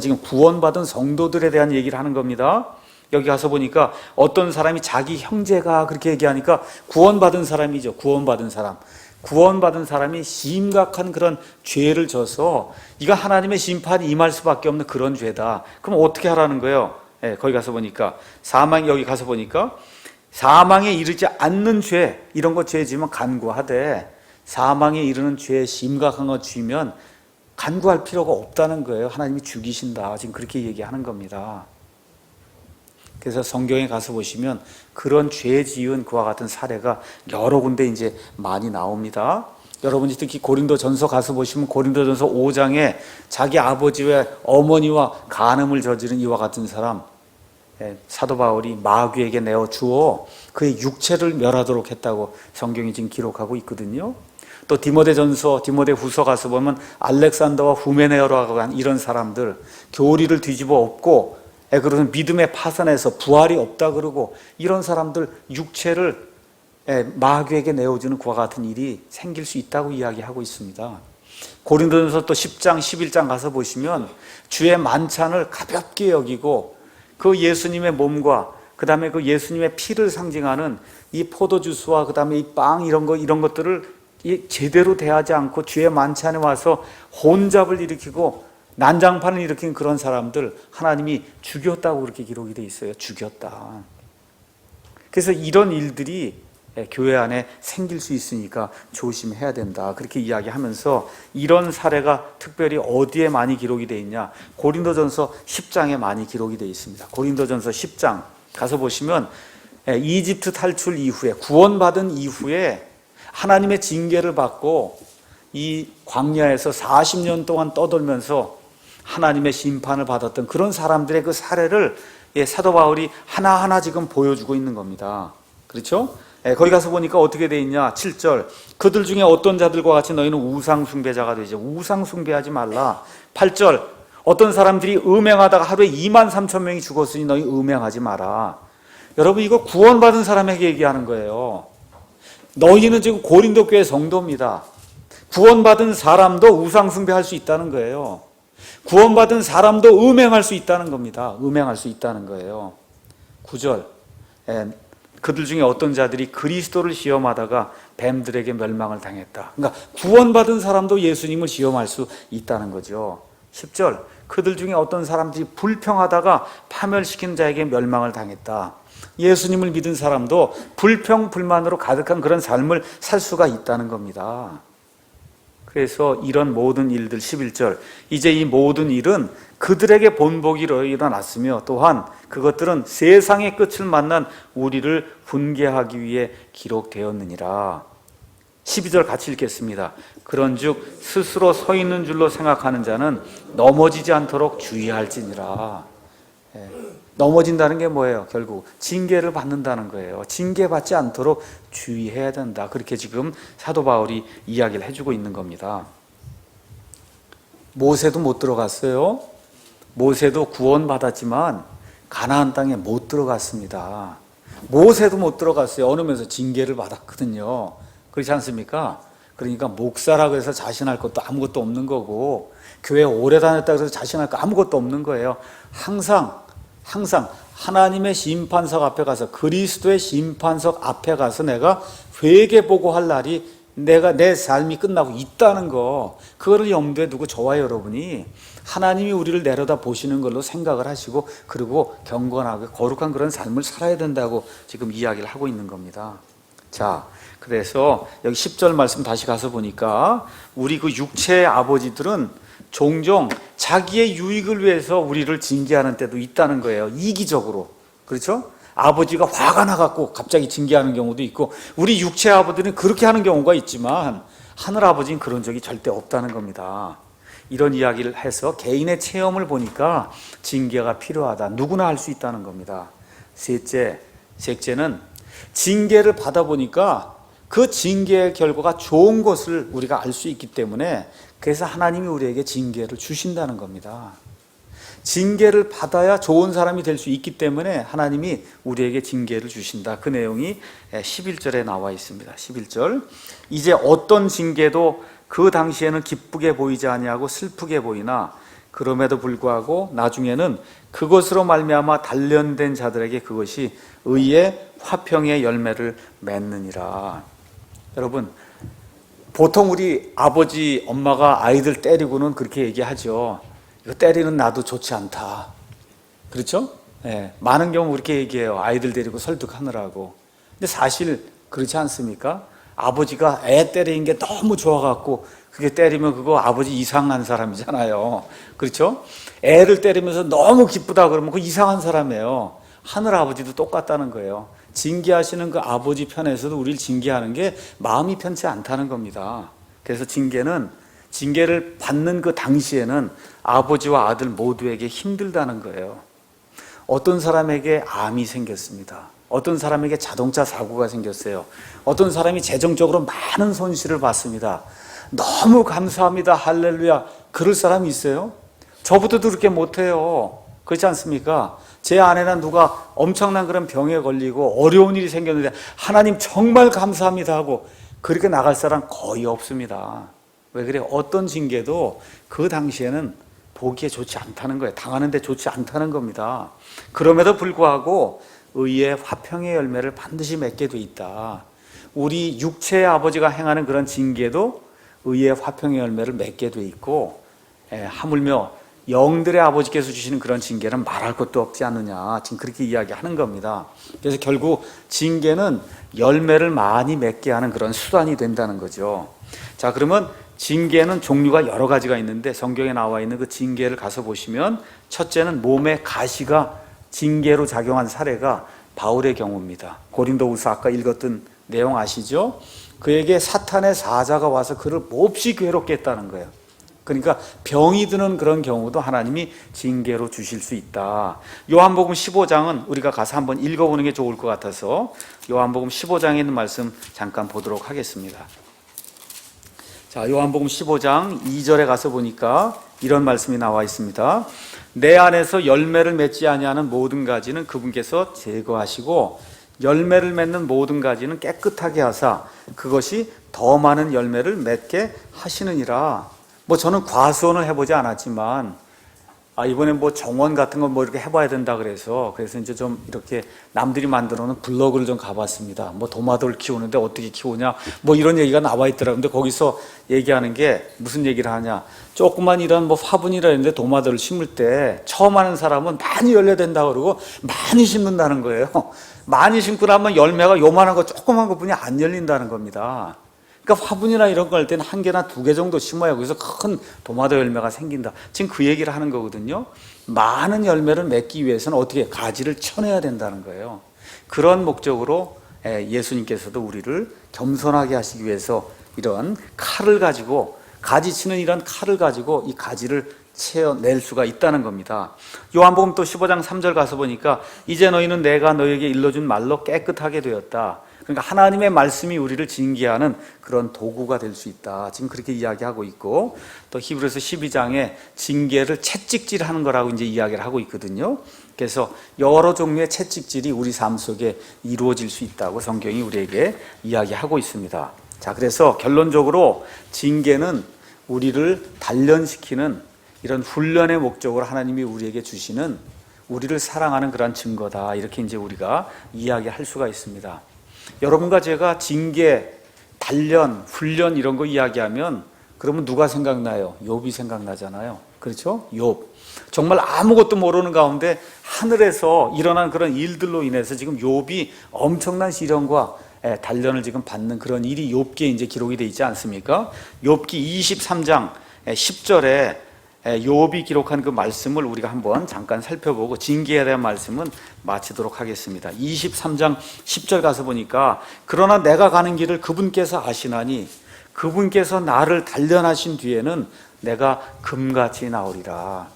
지금 구원받은 성도들에 대한 얘기를 하는 겁니다. 여기 가서 보니까 어떤 사람이 자기 형제가 그렇게 얘기하니까 구원받은 사람이죠. 구원받은 사람이 심각한 그런 죄를 져서 이거 하나님의 심판이 임할 수밖에 없는 그런 죄다. 그럼 어떻게 하라는 거예요? 예, 거기 가서 보니까 여기 가서 보니까 사망에 이르지 않는 죄, 이런 거 죄 지면 간구하되 사망에 이르는 죄 심각한 거 쥐면 간구할 필요가 없다는 거예요. 하나님이 죽이신다. 지금 그렇게 얘기하는 겁니다. 그래서 성경에 가서 보시면 그런 죄 지은 그와 같은 사례가 여러 군데 이제 많이 나옵니다. 여러분이 특히 고린도전서 가서 보시면 고린도전서 5장에 자기 아버지와 어머니와 간음을 저지른 이와 같은 사람, 사도 바울이 마귀에게 내어 주어 그의 육체를 멸하도록 했다고 성경이 지금 기록하고 있거든요. 또 디모데후서 가서 보면 알렉산더와 후메네오라고 한 이런 사람들 교리를 뒤집어 엎고 그러면 믿음의 파산에서 부활이 없다 그러고 이런 사람들 육체를 마귀에게 내어주는 그와 같은 일이 생길 수 있다고 이야기하고 있습니다. 고린도전서 또 10장 11장 가서 보시면 주의 만찬을 가볍게 여기고 그 예수님의 몸과 그 다음에 그 예수님의 피를 상징하는 이 포도주스와 그 다음에 이 빵 이런 것들을 제대로 대하지 않고 주의 만찬에 와서 혼잡을 일으키고 난장판을 일으킨 그런 사람들 하나님이 죽였다고 그렇게 기록이 돼 있어요. 죽였다. 그래서 이런 일들이 교회 안에 생길 수 있으니까 조심해야 된다. 그렇게 이야기하면서 이런 사례가 특별히 어디에 많이 기록이 돼 있냐? 고린도전서 10장에 많이 기록이 돼 있습니다. 고린도전서 10장 가서 보시면 이집트 탈출 이후에 구원받은 이후에 하나님의 징계를 받고 이 광야에서 40년 동안 떠돌면서 하나님의 심판을 받았던 그런 사람들의 그 사례를 사도 바울이 하나하나 지금 보여주고 있는 겁니다. 그렇죠? 거기 가서 보니까 어떻게 돼 있냐? 7절 그들 중에 어떤 자들과 같이 너희는 우상 숭배자가 되지. 우상 숭배하지 말라. 8절 어떤 사람들이 음행하다가 하루에 23,000명이 죽었으니 너희 음행하지 마라. 여러분 이거 구원받은 사람에게 얘기하는 거예요. 너희는 지금 고린도 교회 성도입니다. 구원받은 사람도 우상 숭배할 수 있다는 거예요. 구원받은 사람도 음행할 수 있다는 겁니다. 음행할 수 있다는 거예요. 9절 그들 중에 어떤 자들이 그리스도를 시험하다가 뱀들에게 멸망을 당했다. 그러니까 구원받은 사람도 예수님을 시험할 수 있다는 거죠. 10절 그들 중에 어떤 사람들이 불평하다가 파멸시킨 자에게 멸망을 당했다. 예수님을 믿은 사람도 불평 불만으로 가득한 그런 삶을 살 수가 있다는 겁니다. 그래서 이런 모든 일들 11절 이제 이 모든 일은 그들에게 본보기로 일어났으며 또한 그것들은 세상의 끝을 만난 우리를 훈계하기 위해 기록되었느니라. 12절 같이 읽겠습니다. 그런즉 스스로 서 있는 줄로 생각하는 자는 넘어지지 않도록 주의할지니라. 넘어진다는 게 뭐예요? 결국 징계를 받는다는 거예요. 징계받지 않도록 주의해야 된다. 그렇게 지금 사도 바울이 이야기를 해주고 있는 겁니다. 모세도 못 들어갔어요. 모세도 구원받았지만 가나안 땅에 못 들어갔습니다. 모세도 못 들어갔어요. 어느 면에서 징계를 받았거든요. 그렇지 않습니까? 그러니까 목사라고 해서 자신할 것도 아무것도 없는 거고 교회 오래 다녔다고 해서 자신할 거 아무것도 없는 거예요. 항상 하나님의 심판석 앞에 가서 그리스도의 심판석 앞에 가서 내가 회개 보고할 날이 내 삶이 끝나고 있다는 거, 그거를 염두에 두고 저와 여러분이 하나님이 우리를 내려다 보시는 걸로 생각을 하시고 그리고 경건하게 거룩한 그런 삶을 살아야 된다고 지금 이야기를 하고 있는 겁니다. 자, 그래서 여기 10절 말씀 다시 가서 보니까 우리 그 육체의 아버지들은 종종 자기의 유익을 위해서 우리를 징계하는 때도 있다는 거예요. 이기적으로. 그렇죠? 아버지가 화가 나갖고 갑자기 징계하는 경우도 있고 우리 육체의 아버지는 그렇게 하는 경우가 있지만 하늘 아버지는 그런 적이 절대 없다는 겁니다. 이런 이야기를 해서 개인의 체험을 보니까 징계가 필요하다. 누구나 할 수 있다는 겁니다. 셋째는 징계를 받아보니까 그 징계의 결과가 좋은 것을 우리가 알 수 있기 때문에 그래서 하나님이 우리에게 징계를 주신다는 겁니다. 징계를 받아야 좋은 사람이 될 수 있기 때문에 하나님이 우리에게 징계를 주신다. 그 내용이 11절에 나와 있습니다. 11절. 이제 어떤 징계도 그 당시에는 기쁘게 보이지 아니하고 슬프게 보이나 그럼에도 불구하고 나중에는 그것으로 말미암아 단련된 자들에게 그것이 의의 화평의 열매를 맺느니라. 여러분, 보통 우리 아버지, 엄마가 아이들 때리고는 그렇게 얘기하죠. 이거 때리는 나도 좋지 않다. 그렇죠? 네, 많은 경우 그렇게 얘기해요. 아이들 데리고 설득하느라고. 근데 사실 그렇지 않습니까? 아버지가 애 때리는 게 너무 좋아갖고 그게 때리면 그거 아버지 이상한 사람이잖아요. 그렇죠? 애를 때리면서 너무 기쁘다 그러면 그 이상한 사람이에요. 하늘 아버지도 똑같다는 거예요. 징계하시는 그 아버지 편에서도 우리를 징계하는 게 마음이 편치 않다는 겁니다. 그래서 징계를 받는 그 당시에는 아버지와 아들 모두에게 힘들다는 거예요. 어떤 사람에게 암이 생겼습니다. 어떤 사람에게 자동차 사고가 생겼어요. 어떤 사람이 재정적으로 많은 손실을 봤습니다. 너무 감사합니다. 할렐루야. 그럴 사람이 있어요? 저부터도 그렇게 못해요. 그렇지 않습니까? 제 아내는 누가 엄청난 그런 병에 걸리고 어려운 일이 생겼는데 하나님 정말 감사합니다 하고 그렇게 나갈 사람 거의 없습니다. 왜 그래요? 어떤 징계도 그 당시에는 보기에 좋지 않다는 거예요. 당하는데 좋지 않다는 겁니다. 그럼에도 불구하고 의의 화평의 열매를 반드시 맺게 돼 있다. 우리 육체의 아버지가 행하는 그런 징계도 의의 화평의 열매를 맺게 돼 있고, 하물며 영들의 아버지께서 주시는 그런 징계는 말할 것도 없지 않느냐, 지금 그렇게 이야기하는 겁니다. 그래서 결국 징계는 열매를 많이 맺게 하는 그런 수단이 된다는 거죠. 자, 그러면 징계는 종류가 여러 가지가 있는데 성경에 나와 있는 그 징계를 가서 보시면 첫째는 몸에 가시가 징계로 작용한 사례가 바울의 경우입니다. 고린도후서 아까 읽었던 내용 아시죠? 그에게 사탄의 사자가 와서 그를 몹시 괴롭게 했다는 거예요. 그러니까 병이 드는 그런 경우도 하나님이 징계로 주실 수 있다. 요한복음 15장은 우리가 가서 한번 읽어보는 게 좋을 것 같아서 요한복음 15장에 있는 말씀 잠깐 보도록 하겠습니다. 자, 요한복음 15장 2절에 가서 보니까 이런 말씀이 나와 있습니다. 내 안에서 열매를 맺지 아니하는 모든 가지는 그분께서 제거하시고 열매를 맺는 모든 가지는 깨끗하게 하사 그것이 더 많은 열매를 맺게 하시느니라. 저는 과수원을 해보지 않았지만 이번에 정원 같은 거 이렇게 해봐야 된다 그래서 이제 좀 이렇게 남들이 만들어 놓은 블로그를 좀 가봤습니다. 도마도를 키우는데 어떻게 키우냐 이런 얘기가 나와 있더라고요. 근데 거기서 얘기하는 게 무슨 얘기를 하냐, 조그만 이런 화분이라 했는데 도마도를 심을 때 처음 하는 사람은 많이 열려된다 그러고 많이 심는다는 거예요. 많이 심고 나면 열매가 요만한 거 조그만 것뿐이 안 열린다는 겁니다. 그러니까 화분이나 이런 거 할 때는 한 개나 두 개 정도 심어야 거기서 큰 도마도 열매가 생긴다. 지금 그 얘기를 하는 거거든요. 많은 열매를 맺기 위해서는 어떻게 가지를 쳐내야 된다는 거예요. 그런 목적으로 예수님께서도 우리를 겸손하게 하시기 위해서 이런 칼을 가지고, 가지 치는 이런 칼을 가지고 이 가지를 채워낼 수가 있다는 겁니다. 요한복음 또 15장 3절 가서 보니까 이제 너희는 내가 너희에게 일러준 말로 깨끗하게 되었다. 그러니까 하나님의 말씀이 우리를 징계하는 그런 도구가 될 수 있다. 지금 그렇게 이야기하고 있고, 또 히브리서 12장에 징계를 채찍질하는 거라고 이제 이야기를 하고 있거든요. 그래서 여러 종류의 채찍질이 우리 삶 속에 이루어질 수 있다고 성경이 우리에게 이야기하고 있습니다. 자, 그래서 결론적으로 징계는 우리를 단련시키는 이런 훈련의 목적으로 하나님이 우리에게 주시는 우리를 사랑하는 그런 증거다. 이렇게 이제 우리가 이야기할 수가 있습니다. 여러분과 제가 징계, 단련, 훈련 이런 거 이야기하면 그러면 누가 생각나요? 욥이 생각나잖아요. 그렇죠? 욥. 정말 아무것도 모르는 가운데 하늘에서 일어난 그런 일들로 인해서 지금 욥이 엄청난 시련과 단련을 지금 받는 그런 일이 욥기에 이제 기록이 되어 있지 않습니까? 욥기 23장 10절에 욥이 기록한 그 말씀을 우리가 한번 잠깐 살펴보고 징계에 대한 말씀은 마치도록 하겠습니다. 23장 10절 가서 보니까 그러나 내가 가는 길을 그분께서 아시나니 그분께서 나를 단련하신 뒤에는 내가 금같이 나오리라.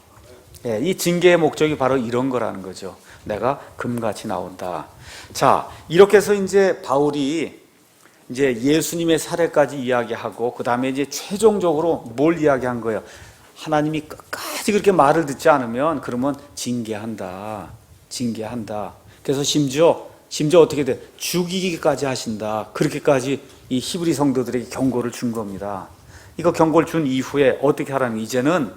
이 징계의 목적이 바로 이런 거라는 거죠. 내가 금같이 나온다. 자, 이렇게 해서 이제 바울이 이제 예수님의 사례까지 이야기하고 그 다음에 이제 최종적으로 뭘 이야기한 거예요? 하나님이 끝까지 그렇게 말을 듣지 않으면 그러면 징계한다. 그래서 심지어 어떻게 돼? 죽이기까지 하신다. 그렇게까지 이 히브리 성도들에게 경고를 준 겁니다. 이거 경고를 준 이후에 어떻게 하라는 거예요? 이제는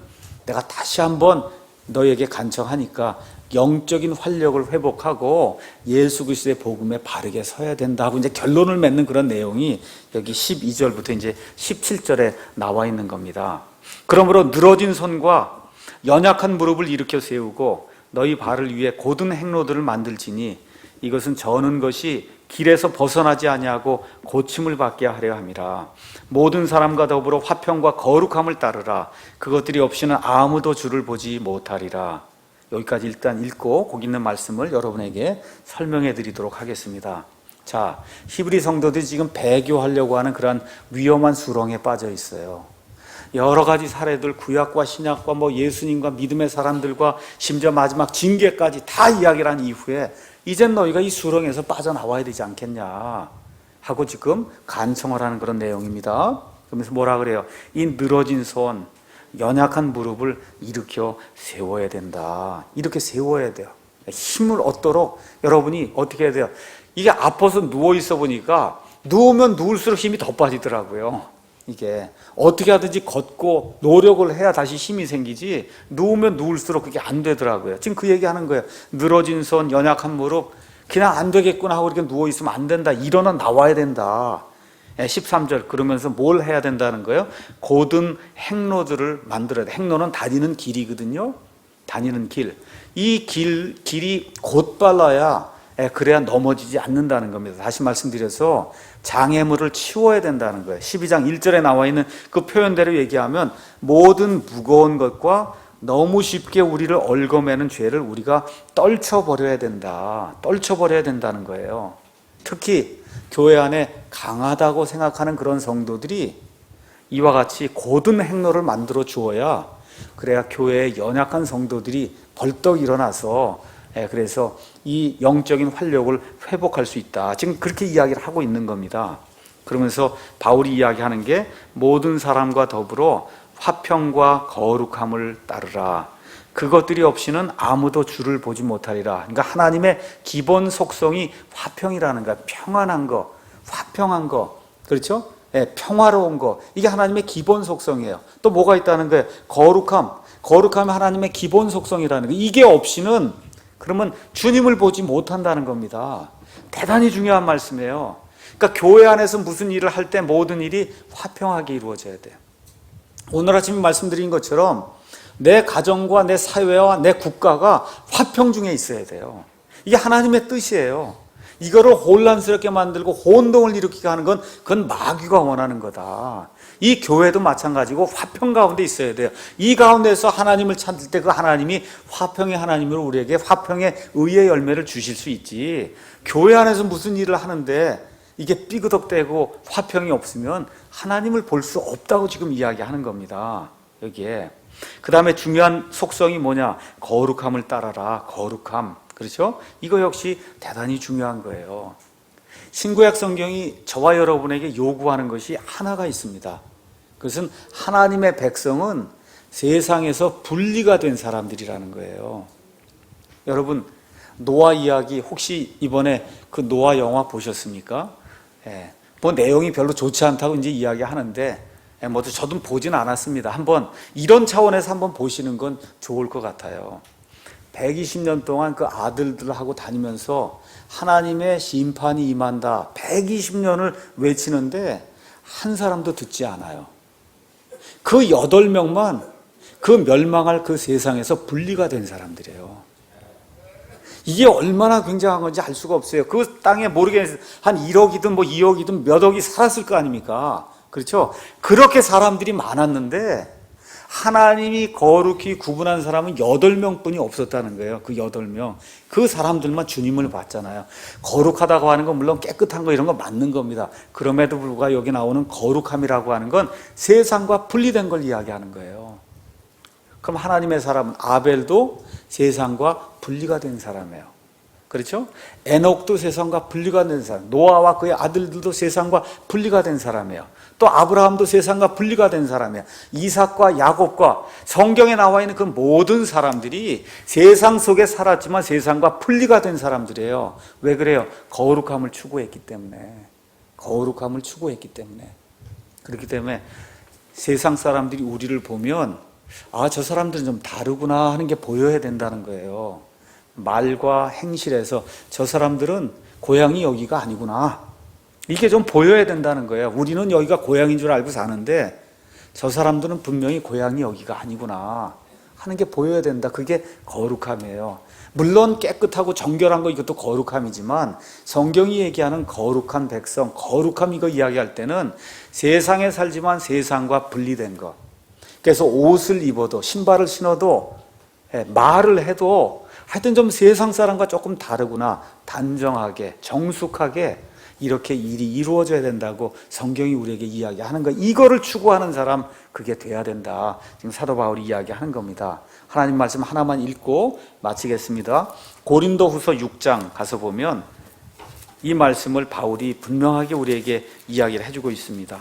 내가 다시 한번 너에게 간청하니까 영적인 활력을 회복하고 예수 그리스도의 복음에 바르게 서야 된다고 이제 결론을 맺는 그런 내용이 여기 12절부터 이제 17절에 나와 있는 겁니다. 그러므로 늘어진 손과 연약한 무릎을 일으켜 세우고 너희 발을 위해 곧은 행로들을 만들지니 이것은 저는 것이 길에서 벗어나지 아니하고 고침을 받게 하려 함이라. 모든 사람과 더불어 화평과 거룩함을 따르라. 그것들이 없이는 아무도 주를 보지 못하리라. 여기까지 일단 읽고 거기 있는 말씀을 여러분에게 설명해 드리도록 하겠습니다. 자, 히브리 성도들이 지금 배교하려고 하는 그런 위험한 수렁에 빠져 있어요. 여러 가지 사례들, 구약과 신약과 예수님과 믿음의 사람들과 심지어 마지막 징계까지 다 이야기를 한 이후에 이젠 너희가 이 수렁에서 빠져나와야 되지 않겠냐 하고 지금 간청을 하는 그런 내용입니다. 그러면서 뭐라 그래요? 이 늘어진 손, 연약한 무릎을 일으켜 세워야 된다. 이렇게 세워야 돼요. 힘을 얻도록 여러분이 어떻게 해야 돼요? 이게 아파서 누워있어 보니까 누우면 누울수록 힘이 더 빠지더라고요. 이게 어떻게 하든지 걷고 노력을 해야 다시 힘이 생기지 누우면 누울수록 그게 안 되더라고요. 지금 그 얘기하는 거예요. 늘어진 손, 연약한 무릎, 그냥 안 되겠구나 하고 이렇게 누워있으면 안 된다. 일어나 나와야 된다. 13절 그러면서 뭘 해야 된다는 거예요? 곧은 행로들을 만들어야 돼. 행로는 다니는 길이거든요. 다니는 길. 이 길이 곧발라야 그래야 넘어지지 않는다는 겁니다. 다시 말씀드려서 장애물을 치워야 된다는 거예요. 12장 1절에 나와 있는 그 표현대로 얘기하면 모든 무거운 것과 너무 쉽게 우리를 얽어매는 죄를 우리가 떨쳐버려야 된다. 떨쳐버려야 된다는 거예요. 특히 교회 안에 강하다고 생각하는 그런 성도들이 이와 같이 곧은 행로를 만들어 주어야 그래야 교회의 연약한 성도들이 벌떡 일어나서 그래서 이 영적인 활력을 회복할 수 있다. 지금 그렇게 이야기를 하고 있는 겁니다. 그러면서 바울이 이야기하는 게 모든 사람과 더불어 화평과 거룩함을 따르라. 그것들이 없이는 아무도 주를 보지 못하리라. 그러니까 하나님의 기본 속성이 화평이라는 거야. 평안한 거, 화평한 거, 그렇죠? 평화로운 거. 이게 하나님의 기본 속성이에요. 또 뭐가 있다는 거예요? 거룩함. 거룩함이 하나님의 기본 속성이라는 거예요. 이게 없이는 그러면 주님을 보지 못한다는 겁니다. 대단히 중요한 말씀이에요. 그러니까 교회 안에서 무슨 일을 할 때 모든 일이 화평하게 이루어져야 돼요. 오늘 아침에 말씀드린 것처럼 내 가정과 내 사회와 내 국가가 화평 중에 있어야 돼요. 이게 하나님의 뜻이에요. 이거를 혼란스럽게 만들고 혼동을 일으키게 하는 건 그건 마귀가 원하는 거다. 이 교회도 마찬가지고 화평 가운데 있어야 돼요. 이 가운데서 하나님을 찾을 때 그 하나님이 화평의 하나님으로 우리에게 화평의 의의 열매를 주실 수 있지. 교회 안에서 무슨 일을 하는데 이게 삐그덕대고 화평이 없으면 하나님을 볼 수 없다고 지금 이야기하는 겁니다. 여기에. 그 다음에 중요한 속성이 뭐냐? 거룩함을 따라라. 거룩함. 그렇죠? 이거 역시 대단히 중요한 거예요. 신구약 성경이 저와 여러분에게 요구하는 것이 하나가 있습니다. 그것은 하나님의 백성은 세상에서 분리가 된 사람들이라는 거예요. 여러분, 노아 이야기 혹시 이번에 그 노아 영화 보셨습니까? 내용이 별로 좋지 않다고 이제 이야기하는데 저도 보진 않았습니다. 한번 이런 차원에서 한번 보시는 건 좋을 것 같아요. 120년 동안 그 아들들하고 다니면서 하나님의 심판이 임한다. 120년을 외치는데 한 사람도 듣지 않아요. 그 8명만 그 멸망할 그 세상에서 분리가 된 사람들이에요. 이게 얼마나 굉장한 건지 알 수가 없어요. 그 땅에 모르겠어요. 한 1억이든 2억이든 몇 억이 살았을 거 아닙니까? 그렇죠? 그렇게 사람들이 많았는데 하나님이 거룩히 구분한 사람은 8명뿐이 없었다는 거예요. 그 8명. 그 사람들만 주님을 봤잖아요. 거룩하다고 하는 건 물론 깨끗한 거 이런 거 맞는 겁니다. 그럼에도 불구하고 여기 나오는 거룩함이라고 하는 건 세상과 분리된 걸 이야기하는 거예요. 그럼 하나님의 사람은 아벨도 세상과 분리가 된 사람이에요. 그렇죠? 에녹도 세상과 분리가 된 사람, 노아와 그의 아들들도 세상과 분리가 된 사람이에요. 또 아브라함도 세상과 분리가 된 사람이에요. 이삭과 야곱과 성경에 나와 있는 그 모든 사람들이 세상 속에 살았지만 세상과 분리가 된 사람들이에요. 왜 그래요? 거룩함을 추구했기 때문에. 거룩함을 추구했기 때문에. 그렇기 때문에 세상 사람들이 우리를 보면 아, 저 사람들은 좀 다르구나 하는 게 보여야 된다는 거예요. 말과 행실에서 저 사람들은 고향이 여기가 아니구나. 이게 좀 보여야 된다는 거예요. 우리는 여기가 고향인 줄 알고 사는데 저 사람들은 분명히 고향이 여기가 아니구나 하는 게 보여야 된다. 그게 거룩함이에요. 물론 깨끗하고 정결한 거 이것도 거룩함이지만 성경이 얘기하는 거룩한 백성, 거룩함 이거 이야기할 때는 세상에 살지만 세상과 분리된 것. 그래서 옷을 입어도 신발을 신어도 말을 해도 하여튼 좀 세상 사람과 조금 다르구나. 단정하게 정숙하게 이렇게 일이 이루어져야 된다고 성경이 우리에게 이야기하는 거. 이거를 추구하는 사람 그게 돼야 된다. 지금 사도 바울이 이야기하는 겁니다. 하나님 말씀 하나만 읽고 마치겠습니다. 고린도후서 6장 가서 보면 이 말씀을 바울이 분명하게 우리에게 이야기를 해주고 있습니다.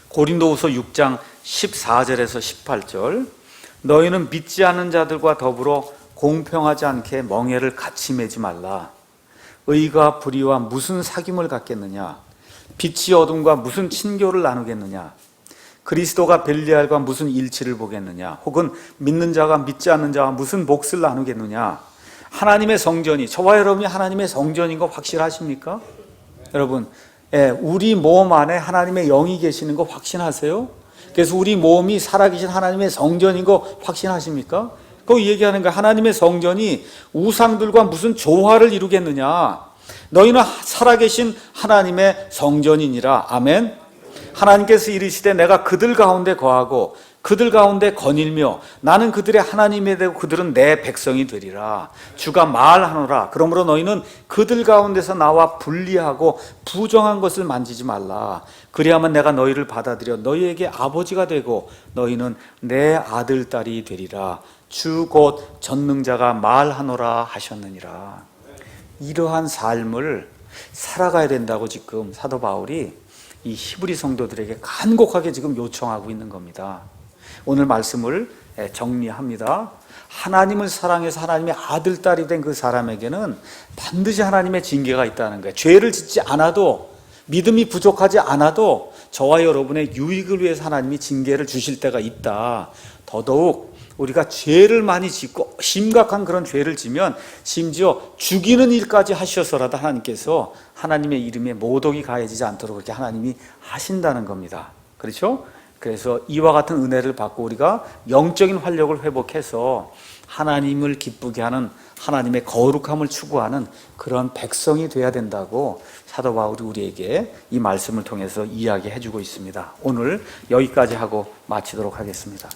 고린도후서 6장 14절에서 18절 너희는 믿지 않는 자들과 더불어 공평하지 않게 멍에를 같이 매지 말라. 의가 불의와 무슨 사귐을 갖겠느냐? 빛이 어둠과 무슨 친교를 나누겠느냐? 그리스도가 벨리알과 무슨 일치를 보겠느냐? 혹은 믿는 자가 믿지 않는 자와 무슨 몫을 나누겠느냐? 하나님의 성전이, 저와 여러분이 하나님의 성전인 거 확실하십니까? 여러분, 우리 몸 안에 하나님의 영이 계시는 거 확신하세요? 그래서 우리 몸이 살아계신 하나님의 성전인 거 확신하십니까? 그 얘기하는 거야. 하나님의 성전이 우상들과 무슨 조화를 이루겠느냐? 너희는 살아계신 하나님의 성전이니라. 아멘. 하나님께서 이르시되 내가 그들 가운데 거하고 그들 가운데 거닐며 나는 그들의 하나님이 되고 그들은 내 백성이 되리라. 주가 말하노라. 그러므로 너희는 그들 가운데서 나와 분리하고 부정한 것을 만지지 말라. 그리하면 내가 너희를 받아들여 너희에게 아버지가 되고 너희는 내 아들 딸이 되리라. 주 곧 전능자가 말하노라 하셨느니라. 이러한 삶을 살아가야 된다고 지금 사도 바울이 이 히브리 성도들에게 간곡하게 지금 요청하고 있는 겁니다. 오늘 말씀을 정리합니다. 하나님을 사랑해서 하나님의 아들, 딸이 된 그 사람에게는 반드시 하나님의 징계가 있다는 거예요. 죄를 짓지 않아도, 믿음이 부족하지 않아도 저와 여러분의 유익을 위해서 하나님이 징계를 주실 때가 있다. 더더욱 우리가 죄를 많이 짓고 심각한 그런 죄를 지면 심지어 죽이는 일까지 하셔서라도 하나님께서 하나님의 이름에 모독이 가해지지 않도록 그렇게 하나님이 하신다는 겁니다. 그렇죠? 그래서 이와 같은 은혜를 받고 우리가 영적인 활력을 회복해서 하나님을 기쁘게 하는 하나님의 거룩함을 추구하는 그런 백성이 돼야 된다고 사도 바울이 우리에게 이 말씀을 통해서 이야기해 주고 있습니다. 오늘 여기까지 하고 마치도록 하겠습니다.